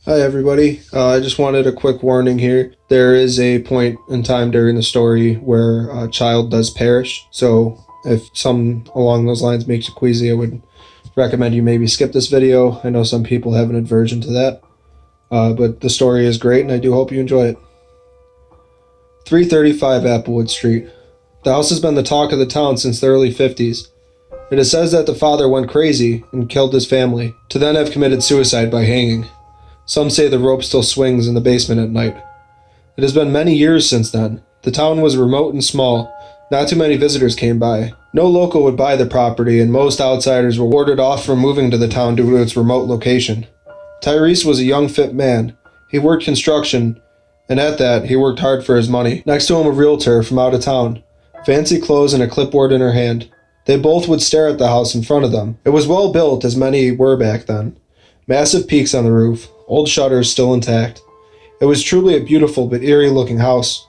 Hi, everybody. I just wanted a quick warning here. There is a point in time during the story where a child does perish. So, if some along those lines makes you queasy, I would recommend you maybe skip this video. I know some people have an aversion to that. But the story is great, and I do hope you enjoy it. 335 Applewood Street. The house has been the talk of the town since the early 50s. It is said that the father went crazy and killed his family, to then have committed suicide by hanging. Some say the rope still swings in the basement at night. It has been many years since then. The town was remote and small. Not too many visitors came by. No local would buy the property, and most outsiders were warded off from moving to the town due to its remote location. Tyrese was a young, fit man. He worked construction, and at that, he worked hard for his money. Next to him, a realtor from out of town, fancy clothes and a clipboard in her hand. They both would stare at the house in front of them. It was well built, as many were back then. Massive peaks on the roof, old shutters still intact. It was truly a beautiful but eerie-looking house.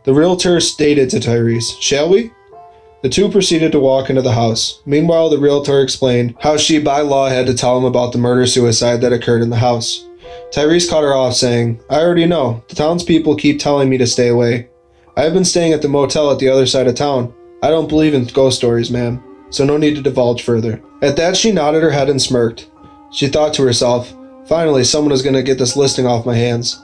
The realtor stated to Tyrese, "Shall we?" The two proceeded to walk into the house. Meanwhile, the realtor explained how she by law had to tell him about the murder-suicide that occurred in the house. Tyrese cut her off, saying, "I already know. The townspeople keep telling me to stay away. I have been staying at the motel at the other side of town. I don't believe in ghost stories, ma'am, so no need to divulge further." At that, she nodded her head and smirked. She thought to herself, "Finally, someone is going to get this listing off my hands."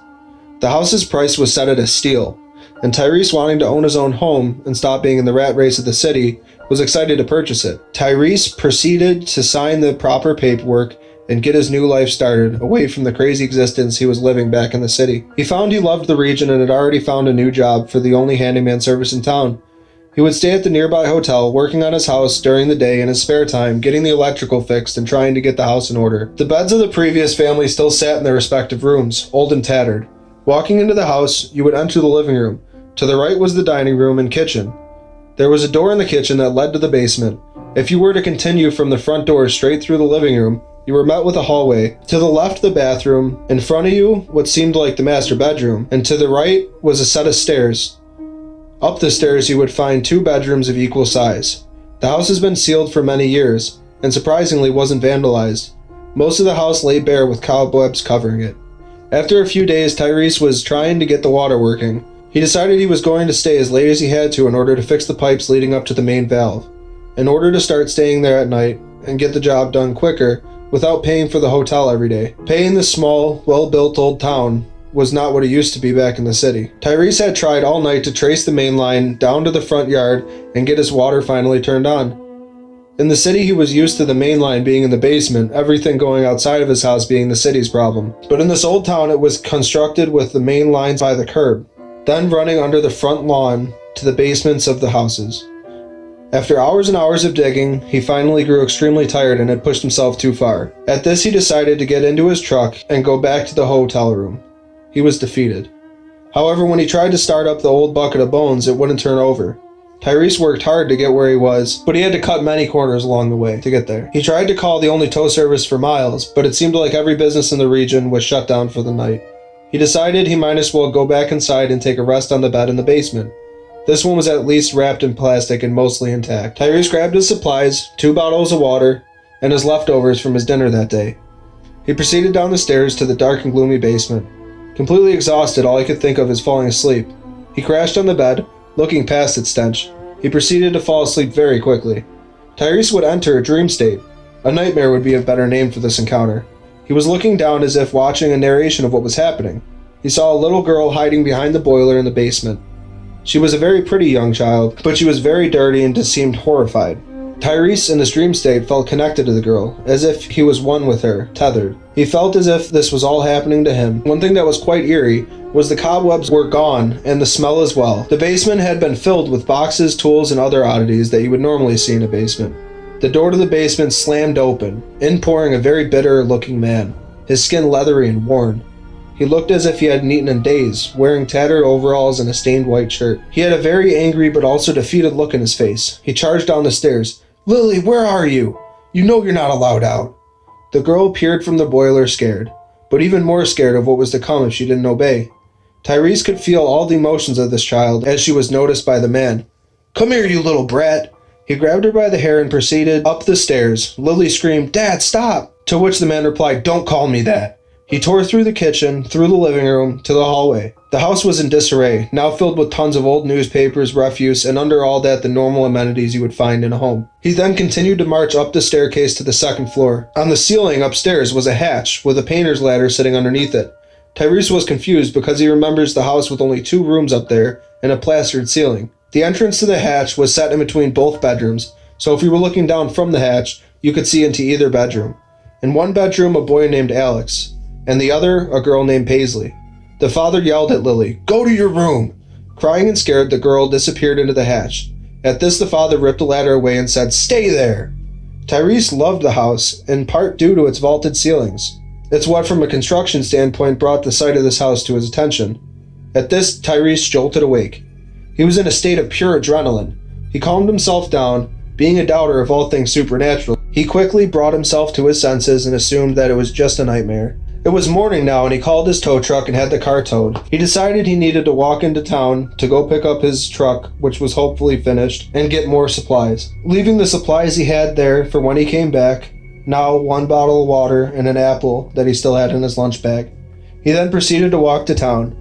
The house's price was set at a steal, and Tyrese, wanting to own his own home and stop being in the rat race of the city, was excited to purchase it. Tyrese proceeded to sign the proper paperwork and get his new life started, away from the crazy existence he was living back in the city. He found he loved the region and had already found a new job for the only handyman service in town. He would stay at the nearby hotel, working on his house during the day in his spare time, getting the electrical fixed and trying to get the house in order. The beds of the previous family still sat in their respective rooms, old and tattered. Walking into the house, you would enter the living room. To the right was the dining room and kitchen. There was a door in the kitchen that led to the basement. If you were to continue from the front door straight through the living room, you were met with a hallway. To the left, the bathroom. In front of you, what seemed like the master bedroom. And to the right was a set of stairs. Up the stairs, you would find two bedrooms of equal size. The house has been sealed for many years, and surprisingly wasn't vandalized. Most of the house lay bare with cobwebs covering it. After a few days, Tyrese was trying to get the water working. He decided he was going to stay as late as he had to in order to fix the pipes leading up to the main valve, in order to start staying there at night and get the job done quicker without paying for the hotel every day. Paying this small, well-built old town was not what it used to be back in the city. Tyrese had tried all night to trace the main line down to the front yard and get his water finally turned on. In the city, he was used to the main line being in the basement, everything going outside of his house being the city's problem. But in this old town, it was constructed with the main lines by the curb, then running under the front lawn to the basements of the houses. After hours and hours of digging, he finally grew extremely tired and had pushed himself too far. At this, he decided to get into his truck and go back to the hotel room. He was defeated. However, when he tried to start up the old bucket of bones, it wouldn't turn over. Tyrese worked hard to get where he was, but he had to cut many corners along the way to get there. He tried to call the only tow service for miles, but it seemed like every business in the region was shut down for the night. He decided he might as well go back inside and take a rest on the bed in the basement. This one was at least wrapped in plastic and mostly intact. Tyrese grabbed his supplies, 2 bottles of water, and his leftovers from his dinner that day. He proceeded down the stairs to the dark and gloomy basement. Completely exhausted, all he could think of is falling asleep. He crashed on the bed, looking past its stench. He proceeded to fall asleep very quickly. Tyrese would enter a dream state. A nightmare would be a better name for this encounter. He was looking down as if watching a narration of what was happening. He saw a little girl hiding behind the boiler in the basement. She was a very pretty young child, but she was very dirty and seemed horrified. Tyrese, in this dream state, felt connected to the girl, as if he was one with her, tethered. He felt as if this was all happening to him. One thing that was quite eerie was the cobwebs were gone, and the smell as well. The basement had been filled with boxes, tools, and other oddities that you would normally see in a basement. The door to the basement slammed open, in pouring a very bitter-looking man, his skin leathery and worn. He looked as if he hadn't eaten in days, wearing tattered overalls and a stained white shirt. He had a very angry but also defeated look in his face. He charged down the stairs. "Lily, where are you? You know you're not allowed out." The girl peered from the boiler scared, but even more scared of what was to come if she didn't obey. Tyrese could feel all the emotions of this child as she was noticed by the man. "Come here, you little brat." He grabbed her by the hair and proceeded up the stairs. Lily screamed, "Dad, stop!" To which the man replied, "Don't call me that." He tore through the kitchen, through the living room, to the hallway. The house was in disarray, now filled with tons of old newspapers, refuse, and under all that the normal amenities you would find in a home. He then continued to march up the staircase to the second floor. On the ceiling upstairs was a hatch with a painter's ladder sitting underneath it. Tyrese was confused because he remembers the house with only 2 rooms up there and a plastered ceiling. The entrance to the hatch was set in between both bedrooms, so if you were looking down from the hatch, you could see into either bedroom. In one bedroom, a boy named Alex, and the other, a girl named Paisley. The father yelled at Lily, "Go to your room!" Crying and scared, the girl disappeared into the hatch. At this, the father ripped the ladder away and said, "Stay there!" Tyrese loved the house, in part due to its vaulted ceilings. It's what, from a construction standpoint, brought the sight of this house to his attention. At this, Tyrese jolted awake. He was in a state of pure adrenaline. He calmed himself down. Being a doubter of all things supernatural, he quickly brought himself to his senses and assumed that it was just a nightmare. It was morning now, and he called his tow truck and had the car towed. He decided he needed to walk into town to go pick up his truck, which was hopefully finished, and get more supplies. Leaving the supplies he had there for when he came back, now 1 bottle of water and an apple that he still had in his lunch bag. He then proceeded to walk to town.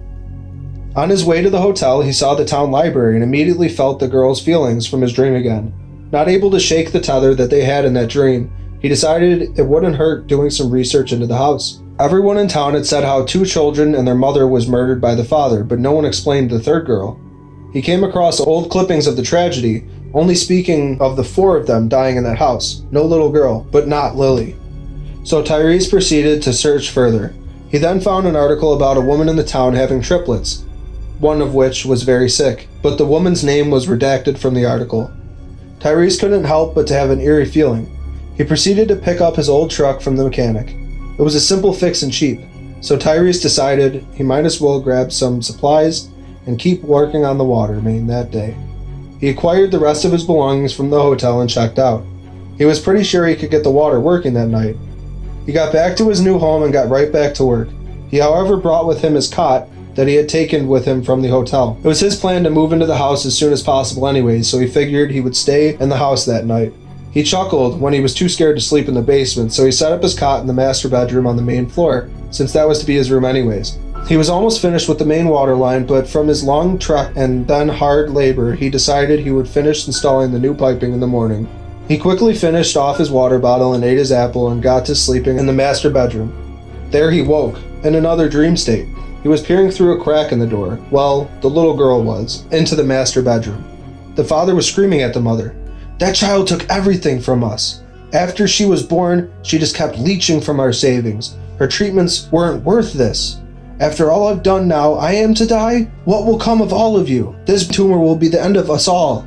On his way to the hotel, he saw the town library and immediately felt the girl's feelings from his dream again. Not able to shake the tether that they had in that dream, he decided it wouldn't hurt doing some research into the house. Everyone in town had said how 2 children and their mother was murdered by the father, but no one explained the third girl. He came across old clippings of the tragedy, only speaking of the 4 of them dying in that house. No little girl, but not Lily. So Tyrese proceeded to search further. He then found an article about a woman in the town having triplets, one of which was very sick, but the woman's name was redacted from the article. Tyrese couldn't help but to have an eerie feeling. He proceeded to pick up his old truck from the mechanic. It was a simple fix and cheap, so Tyrese decided he might as well grab some supplies and keep working on the water main that day. He acquired the rest of his belongings from the hotel and checked out. He was pretty sure he could get the water working that night. He got back to his new home and got right back to work. He, however, brought with him his cot that he had taken with him from the hotel. It was his plan to move into the house as soon as possible anyways, so he figured he would stay in the house that night. He chuckled when he was too scared to sleep in the basement, so he set up his cot in the master bedroom on the main floor, since that was to be his room anyways. He was almost finished with the main water line, but from his long trek and then hard labor, he decided he would finish installing the new piping in the morning. He quickly finished off his water bottle and ate his apple and got to sleeping in the master bedroom. There he woke, in another dream state. He was peering through a crack in the door, well, the little girl was, into the master bedroom. The father was screaming at the mother, "That child took everything from us. After she was born, she just kept leeching from our savings. Her treatments weren't worth this. After all I've done now, I am to die? What will come of all of you? This tumor will be the end of us all."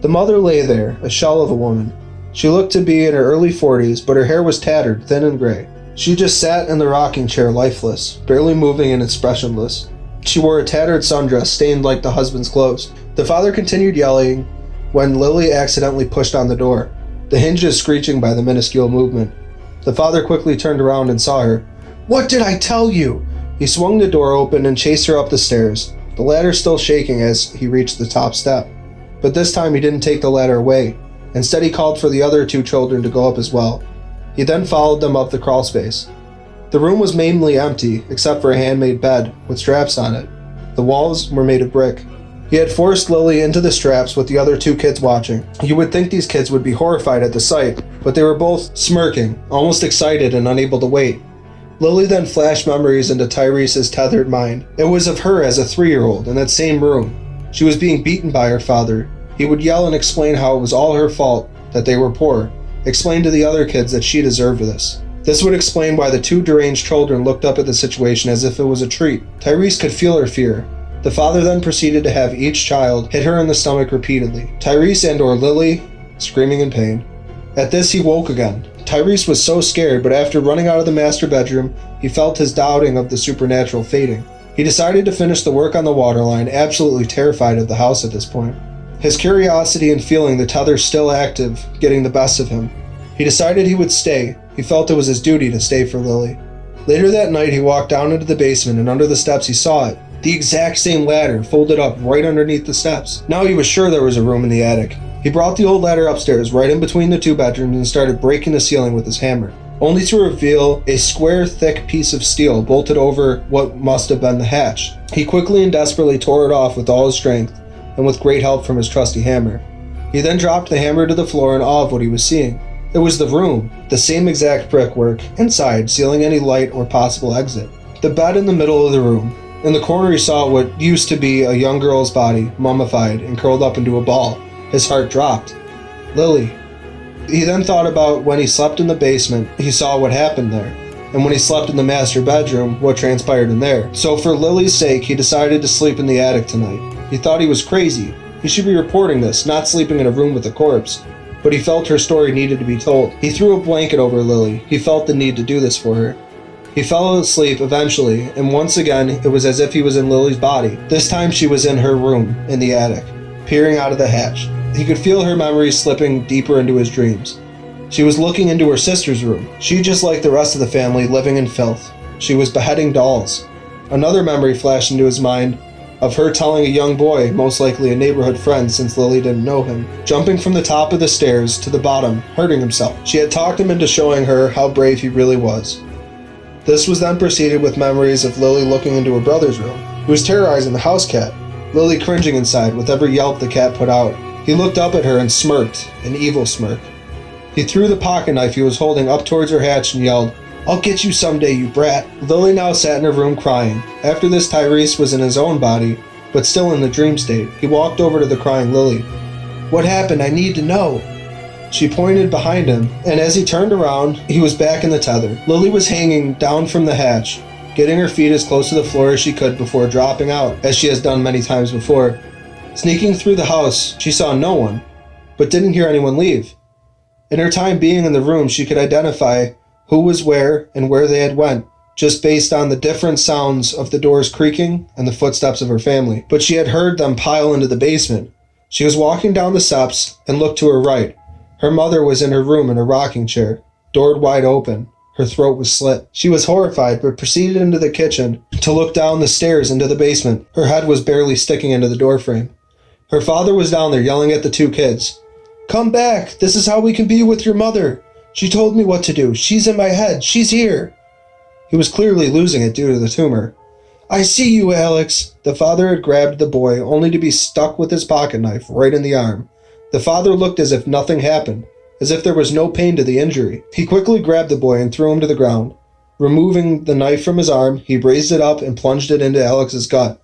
The mother lay there, a shell of a woman. She looked to be in her early 40s, but her hair was tattered, thin and gray. She just sat in the rocking chair lifeless, barely moving and expressionless. She wore a tattered sundress stained like the husband's clothes. The father continued yelling when Lily accidentally pushed on the door, the hinges screeching by the minuscule movement. The father quickly turned around and saw her. "What did I tell you?" He swung the door open and chased her up the stairs, the ladder still shaking as he reached the top step. But this time he didn't take the ladder away. Instead, he called for the other 2 children to go up as well. He then followed them up the crawl space. The room was mainly empty, except for a handmade bed with straps on it. The walls were made of brick. He had forced Lily into the straps with the other 2 kids watching. You would think these kids would be horrified at the sight, but they were both smirking, almost excited and unable to wait. Lily then flashed memories into Tyrese's tethered mind. It was of her as a 3-year-old in that same room. She was being beaten by her father. He would yell and explain how it was all her fault, that they were poor. Explain to the other kids that she deserved this. This would explain why the 2 deranged children looked up at the situation as if it was a treat. Tyrese could feel her fear. The father then proceeded to have each child hit her in the stomach repeatedly. Tyrese and/or Lily screaming in pain. At this, he woke again. Tyrese was so scared, but after running out of the master bedroom, he felt his doubting of the supernatural fading. He decided to finish the work on the waterline, absolutely terrified of the house at this point. His curiosity and feeling the tether still active getting the best of him. He decided he would stay. He felt it was his duty to stay for Lily. Later that night, he walked down into the basement, and under the steps he saw it. The exact same ladder, folded up right underneath the steps. Now he was sure there was a room in the attic. He brought the old ladder upstairs, right in between the 2 bedrooms, and started breaking the ceiling with his hammer. only to reveal a square, thick piece of steel bolted over what must have been the hatch. He quickly and desperately tore it off with all his strength, and with great help from his trusty hammer. He then dropped the hammer to the floor in awe of what he was seeing. It was the room, the same exact brickwork inside, sealing any light or possible exit. The bed in the middle of the room. In the corner he saw what used to be a young girl's body, mummified and curled up into a ball. His heart dropped. Lily. He then thought about when he slept in the basement, he saw what happened there. And when he slept in the master bedroom, what transpired in there. So for Lily's sake, he decided to sleep in the attic tonight. He thought he was crazy. He should be reporting this, not sleeping in a room with a corpse. But he felt her story needed to be told. He threw a blanket over Lily. He felt the need to do this for her. He fell asleep eventually, and once again, it was as if he was in Lily's body. This time she was in her room, in the attic, peering out of the hatch. He could feel her memories slipping deeper into his dreams. She was looking into her sister's room. She, just like the rest of the family, living in filth. She was beheading dolls. Another memory flashed into his mind, of her telling a young boy, most likely a neighborhood friend since Lily didn't know him, jumping from the top of the stairs to the bottom, hurting himself. She had talked him into showing her how brave he really was. This was then preceded with memories of Lily looking into her brother's room. He was terrorizing the house cat, Lily cringing inside with every yelp the cat put out. He looked up at her and smirked, an evil smirk. He threw the pocket knife he was holding up towards her hatch and yelled, "I'll get you someday, you brat." Lily now sat in her room crying. After this, Tyrese was in his own body, but still in the dream state. He walked over to the crying Lily. "What happened? I need to know." She pointed behind him, and as he turned around, he was back in the tether. Lily was hanging down from the hatch, getting her feet as close to the floor as she could before dropping out, as she has done many times before. Sneaking through the house, she saw no one, but didn't hear anyone leave. In her time being in the room, she could identify who was where and where they had went, just based on the different sounds of the doors creaking and the footsteps of her family. But she had heard them pile into the basement. She was walking down the steps and looked to her right. Her mother was in her room in a rocking chair, door wide open. Her throat was slit. She was horrified, but proceeded into the kitchen to look down the stairs into the basement. Her head was barely sticking into the doorframe. Her father was down there yelling at the two kids. "Come back! This is how we can be with your mother! She told me what to do. She's in my head. She's here." He was clearly losing it due to the tumor. "I see you, Alex." The father had grabbed the boy, only to be stuck with his pocket knife right in the arm. The father looked as if nothing happened, as if there was no pain to the injury. He quickly grabbed the boy and threw him to the ground. Removing the knife from his arm, he raised it up and plunged it into Alex's gut.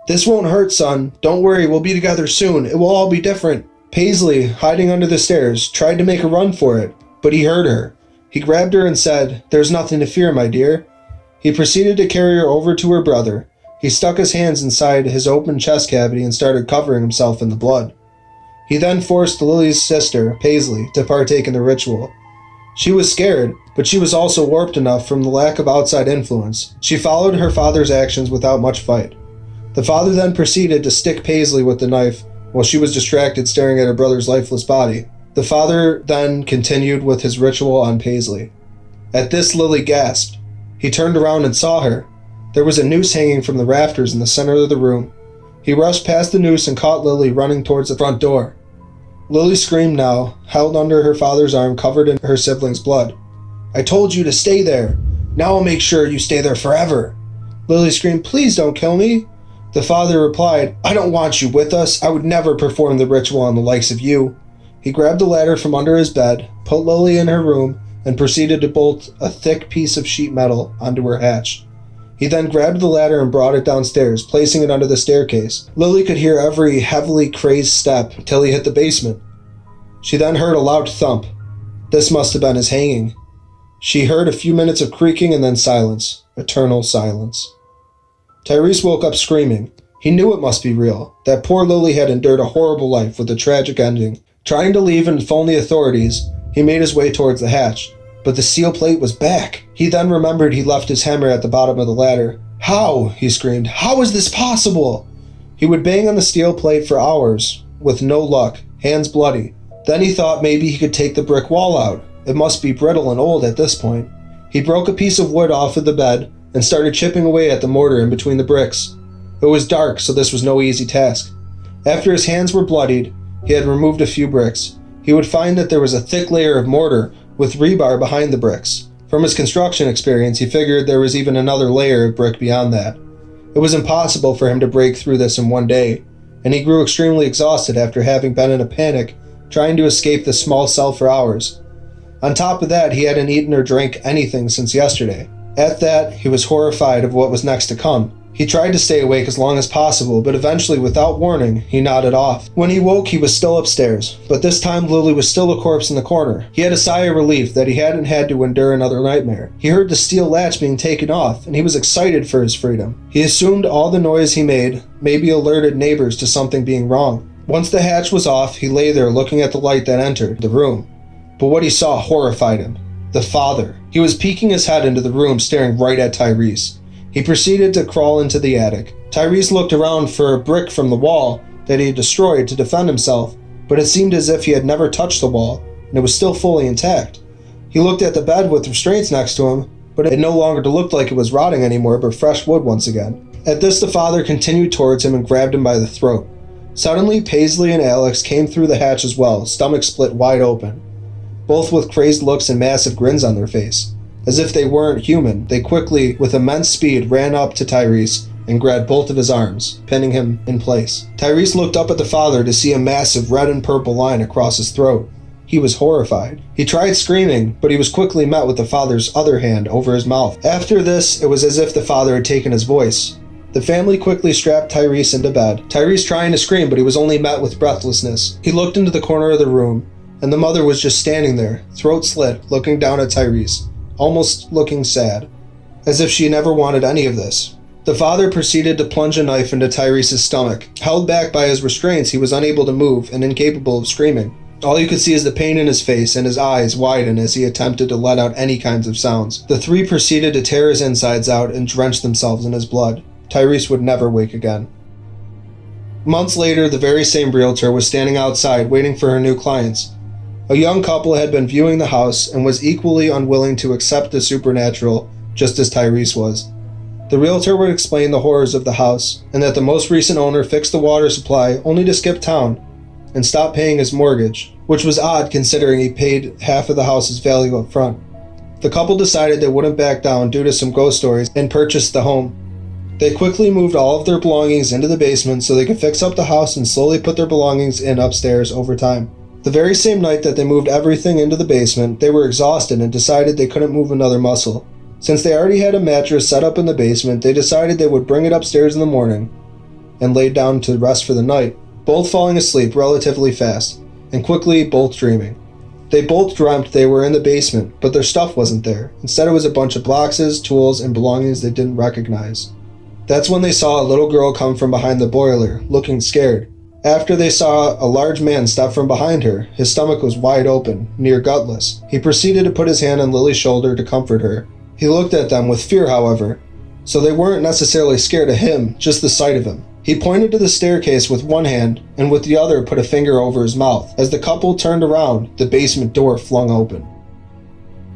"This won't hurt, son. Don't worry, we'll be together soon. It will all be different." Paisley, hiding under the stairs, tried to make a run for it, but he heard her. He grabbed her and said, "There's nothing to fear, my dear." He proceeded to carry her over to her brother. He stuck his hands inside his open chest cavity and started covering himself in the blood. He then forced Lily's sister, Paisley, to partake in the ritual. She was scared, but she was also warped enough from the lack of outside influence. She followed her father's actions without much fight. The father then proceeded to stick Paisley with the knife while she was distracted staring at her brother's lifeless body. The father then continued with his ritual on Paisley. At this, Lily gasped. He turned around and saw her. There was a noose hanging from the rafters in the center of the room. He rushed past the noose and caught Lily running towards the front door. Lily screamed now, held under her father's arm covered in her sibling's blood. "I told you to stay there. Now I'll make sure you stay there forever." Lily screamed, "Please don't kill me." The father replied, "I don't want you with us. I would never perform the ritual on the likes of you." He grabbed a ladder from under his bed, put Lily in her room, and proceeded to bolt a thick piece of sheet metal onto her hatch. He then grabbed the ladder and brought it downstairs, placing it under the staircase. Lily could hear every heavily crazed step till he hit the basement. She then heard a loud thump. This must have been his hanging. She heard a few minutes of creaking and then silence. Eternal silence. Tyrese woke up screaming. He knew it must be real. That poor Lily had endured a horrible life with a tragic ending. Trying to leave and phone the authorities, he made his way towards the hatch. But the steel plate was back. He then remembered he left his hammer at the bottom of the ladder. "How?" he screamed. "How is this possible?" He would bang on the steel plate for hours, with no luck, hands bloody. Then he thought maybe he could take the brick wall out. It must be brittle and old at this point. He broke a piece of wood off of the bed and started chipping away at the mortar in between the bricks. It was dark, so this was no easy task. After his hands were bloodied, he had removed a few bricks. He would find that there was a thick layer of mortar with rebar behind the bricks. From his construction experience, he figured there was even another layer of brick beyond that. It was impossible for him to break through this in one day, and he grew extremely exhausted after having been in a panic trying to escape this small cell for hours. On top of that, he hadn't eaten or drank anything since yesterday. At that, he was horrified of what was next to come. He tried to stay awake as long as possible, but eventually, without warning, he nodded off. When he woke, he was still upstairs, but this time Lily was still a corpse in the corner. He had a sigh of relief that he hadn't had to endure another nightmare. He heard the steel latch being taken off, and he was excited for his freedom. He assumed all the noise he made maybe alerted neighbors to something being wrong. Once the hatch was off, he lay there looking at the light that entered the room. But what he saw horrified him. The father. He was peeking his head into the room, staring right at Tyrese. He proceeded to crawl into the attic. Tyrese looked around for a brick from the wall that he had destroyed to defend himself, but it seemed as if he had never touched the wall, and it was still fully intact. He looked at the bed with restraints next to him, but it no longer looked like it was rotting anymore, but fresh wood once again. At this, the father continued towards him and grabbed him by the throat. Suddenly, Paisley and Alex came through the hatch as well, stomachs split wide open, both with crazed looks and massive grins on their face. As if they weren't human, they quickly, with immense speed, ran up to Tyrese and grabbed both of his arms, pinning him in place. Tyrese looked up at the father to see a massive red and purple line across his throat. He was horrified. He tried screaming, but he was quickly met with the father's other hand over his mouth. After this, it was as if the father had taken his voice. The family quickly strapped Tyrese into bed. Tyrese trying to scream, but he was only met with breathlessness. He looked into the corner of the room, and the mother was just standing there, throat slit, looking down at Tyrese, almost looking sad, as if she never wanted any of this. The father proceeded to plunge a knife into Tyrese's stomach. Held back by his restraints, he was unable to move and incapable of screaming. All you could see is the pain in his face, and his eyes widen as he attempted to let out any kinds of sounds. The three proceeded to tear his insides out and drench themselves in his blood. Tyrese would never wake again. Months later, the very same realtor was standing outside waiting for her new clients. A young couple had been viewing the house and was equally unwilling to accept the supernatural, just as Tyrese was. The realtor would explain the horrors of the house, and that the most recent owner fixed the water supply only to skip town and stop paying his mortgage, which was odd considering he paid half of the house's value up front. The couple decided they wouldn't back down due to some ghost stories and purchased the home. They quickly moved all of their belongings into the basement so they could fix up the house and slowly put their belongings in upstairs over time. The very same night that they moved everything into the basement, they were exhausted and decided they couldn't move another muscle. Since they already had a mattress set up in the basement, they decided they would bring it upstairs in the morning and lay down to rest for the night, both falling asleep relatively fast, and quickly both dreaming. They both dreamt they were in the basement, but their stuff wasn't there. Instead, it was a bunch of boxes, tools, and belongings they didn't recognize. That's when they saw a little girl come from behind the boiler, looking scared. After they saw a large man step from behind her, his stomach was wide open, near gutless. He proceeded to put his hand on Lily's shoulder to comfort her. He looked at them with fear, however, so they weren't necessarily scared of him, just the sight of him. He pointed to the staircase with one hand, and with the other put a finger over his mouth. As the couple turned around, the basement door flung open.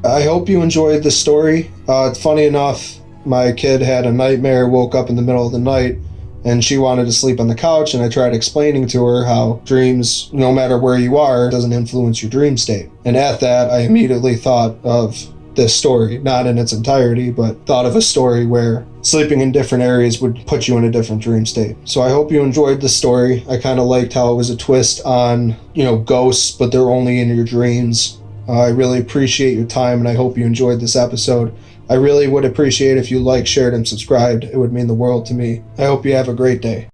I hope you enjoyed this story. Funny enough, my kid had a nightmare, woke up in the middle of the night, and she wanted to sleep on the couch, and I tried explaining to her how dreams, no matter where you are, doesn't influence your dream state. And at that, I immediately thought of this story, not in its entirety, but thought of a story where sleeping in different areas would put you in a different dream state. So I hope you enjoyed the story. I kind of liked how it was a twist on, ghosts, but they're only in your dreams. I really appreciate your time, and I hope you enjoyed this episode. I really would appreciate if you liked, shared, and subscribed. It would mean the world to me. I hope you have a great day.